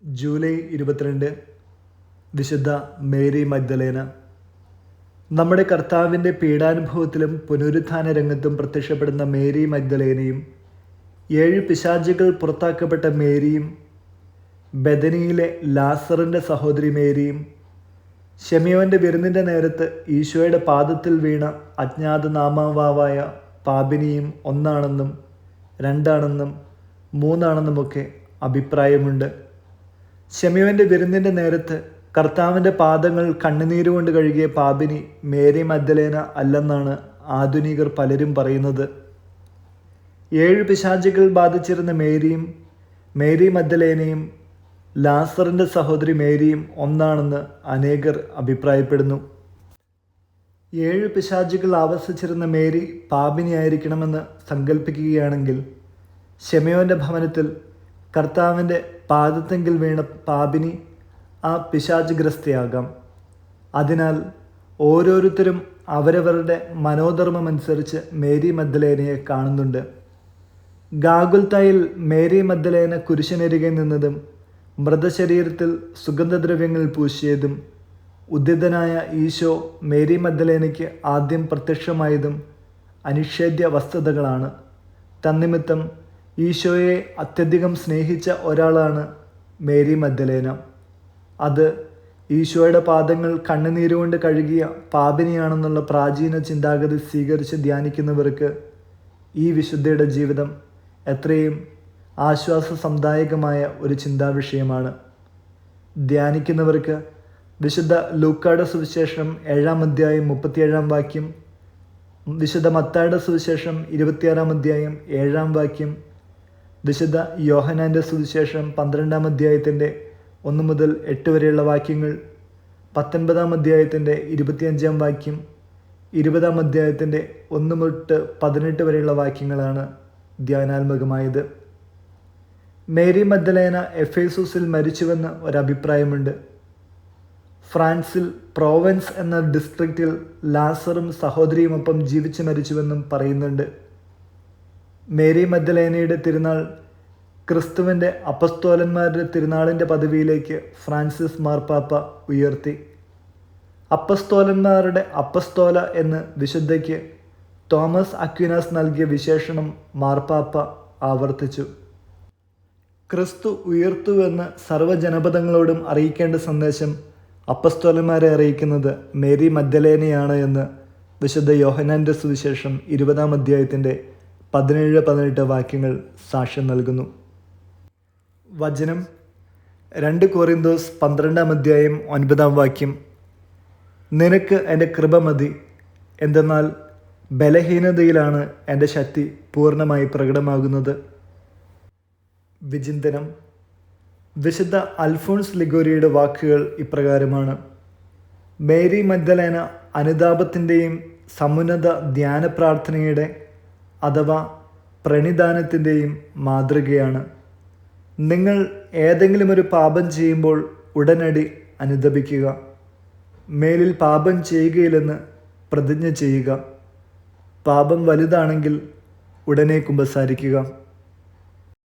July 22 വിശുദ്ധ Mary Magdalene. നമ്മുടെ കർത്താവിൻ്റെ പീഡാനുഭവത്തിലും പുനരുത്ഥാന രംഗത്തും പ്രത്യക്ഷപ്പെടുന്ന മേരി മഗ്ദലേനയും 7 പിശാചുകൾ പുറത്താക്കപ്പെട്ട മേരിയും ബെഥനിയിലെ ലാസറിൻ്റെ സഹോദരി മേരിയും ശെമയോൻ്റെ വിരുന്നിൻ്റെ നേരത്ത് ഈശോയുടെ പാദത്തിൽ വീണ അജ്ഞാതനാമാവായ പാപിനിയും ഒന്നാണെന്നും രണ്ടാണെന്നും മൂന്നാണെന്നുമൊക്കെ അഭിപ്രായമുണ്ട്. ശെമയോൻ്റെ വിരുന്നിൻ്റെ നേരത്ത് കർത്താവിൻ്റെ പാദങ്ങൾ കണ്ണുനീരുകൊണ്ട് കഴുകിയ പാപിനി മേരി മഗ്ദലേന അല്ലെന്നാണ് ആധുനികർ പലരും പറയുന്നത്. 7 പിശാചുകൾ ബാധിച്ചിരുന്ന മേരി മഗ്ദലേനയും ലാസറിൻ്റെ സഹോദരി മേരിയും ഒന്നാണെന്ന് അനേകർ അഭിപ്രായപ്പെടുന്നു. 7 പിശാചുകൾ ആവസിച്ചിരുന്ന മേരി പാപിനിയായിരിക്കണമെന്ന് സങ്കല്പിക്കുകയാണെങ്കിൽ ശെമയോൻ്റെ ഭവനത്തിൽ കർത്താവിൻ്റെ പാദത്തെങ്കിൽ വീണ പാപിനി ആ പിശാചുഗ്രസ്തയാകാം. അതിനാൽ ഓരോരുത്തരും അവരവരുടെ മനോധർമ്മമനുസരിച്ച് മേരി മഗ്ദലേനയെ കാണുന്നുണ്ട്. ഗാഗുൽത്തായിൽ മേരി മഗ്ദലേന കുരിശിനരികെ നിന്നതും മൃതശരീരത്തിൽ സുഗന്ധദ്രവ്യങ്ങൾ പൂശിയതും ഉദ്ധിതനായ ഈശോ മേരി മഗ്ദലേനയ്ക്ക് ആദ്യം പ്രത്യക്ഷമായതും അനിഷേധ്യ വസ്തുതകളാണ്. തന്നിമിത്തം ഈശോയെ അത്യധികം സ്നേഹിച്ച ഒരാളാണ് മേരി മഗ്ദലേന. അത് ഈശോയുടെ പാദങ്ങൾ കണ്ണുനീരുകൊണ്ട് കഴുകിയ പാപിനിയാണെന്നുള്ള പ്രാചീന ചിന്താഗതി സ്വീകരിച്ച് ധ്യാനിക്കുന്നവർക്ക് ഈ വിശുദ്ധയുടെ ജീവിതം എത്രയും ആശ്വാസസംദായകമായ ഒരു ചിന്താവിഷയമാണ്. ധ്യാനിക്കുന്നവർക്ക് വിശുദ്ധ ലൂക്കായുടെ സുവിശേഷം 7-ാം അധ്യായം 37-ാം വാക്യം, വിശുദ്ധ മത്തായിയുടെ സുവിശേഷം 26-ാം അധ്യായം 7-ാം വാക്യം, വിശുദ്ധ യോഹന്നാൻ്റെ സുവിശേഷം 12-ാം അധ്യായത്തിൻ്റെ 1 മുതൽ 8 വരെയുള്ള വാക്യങ്ങൾ, 19-ാം അധ്യായത്തിൻ്റെ 25-ാം വാക്യം, 20-ാം അധ്യായത്തിൻ്റെ 1 തൊട്ട് 18 വരെയുള്ള വാക്യങ്ങളാണ് ധ്യാനാത്മകമായത്. Mary Magdalene എഫേസൂസിൽ മരിച്ചുവെന്ന് ഒരഭിപ്രായമുണ്ട്. ഫ്രാൻസിൽ പ്രോവൻസ് എന്ന ഡിസ്ട്രിക്റ്റിൽ ലാസറും സഹോദരിയുമൊപ്പം ജീവിച്ച് മരിച്ചുവെന്നും പറയുന്നുണ്ട്. മേരി മഗ്ദലേനയുടെ തിരുനാൾ ക്രിസ്തുവിൻ്റെ അപ്പസ്തോലന്മാരുടെ തിരുനാളിൻ്റെ പദവിയിലേക്ക് ഫ്രാൻസിസ് മാർപ്പാപ്പ ഉയർത്തി. അപ്പസ്തോലന്മാരുടെ അപ്പസ്തോല എന്ന് വിശുദ്ധയ്ക്ക് തോമസ് അക്വിനാസ് നൽകിയ വിശേഷണം മാർപ്പാപ്പ ആവർത്തിച്ചു. ക്രിസ്തു ഉയർത്തുവെന്ന് സർവ്വജനപദങ്ങളോടും അറിയിക്കേണ്ട സന്ദേശം അപ്പസ്തോലന്മാരെ അറിയിക്കുന്നത് മേരി മഗ്ദലേനയാണ് എന്ന് വിശുദ്ധ യോഹന്നാൻ്റെ സുവിശേഷം 20-ാം അധ്യായത്തിൻ്റെ 17-18 വാക്യങ്ങൾ സാക്ഷ്യം നൽകുന്നു. വചനം 2 കൊറിന്തോസ് 12-ാം അധ്യായം 9-ാം വാക്യം, നിനക്ക് എൻ്റെ കൃപ മതി, എന്തെന്നാൽ ബലഹീനതയിലാണ് എൻ്റെ ശക്തി പൂർണ്ണമായി പ്രകടമാകുന്നത്. വിചിന്തനം. വിശുദ്ധ അൽഫോൺസ് ലിഗോരിയുടെ വാക്കുകൾ ഇപ്രകാരമാണ്: മേരി മഗ്ദലേന അനുതാപത്തിൻ്റെയും സമുന്നത ധ്യാന പ്രാർത്ഥനയുടെ അഥവാ പ്രണിധാനത്തിൻ്റെയും മാതൃകയാണ്. നിങ്ങൾ ഏതെങ്കിലും ഒരു പാപം ചെയ്യുമ്പോൾ ഉടനടി അനുതപിക്കുക. മേലിൽ പാപം ചെയ്യുകയില്ലെന്ന് പ്രതിജ്ഞ ചെയ്യുക. പാപം വലുതാണെങ്കിൽ ഉടനെ കുമ്പസാരിക്കുക.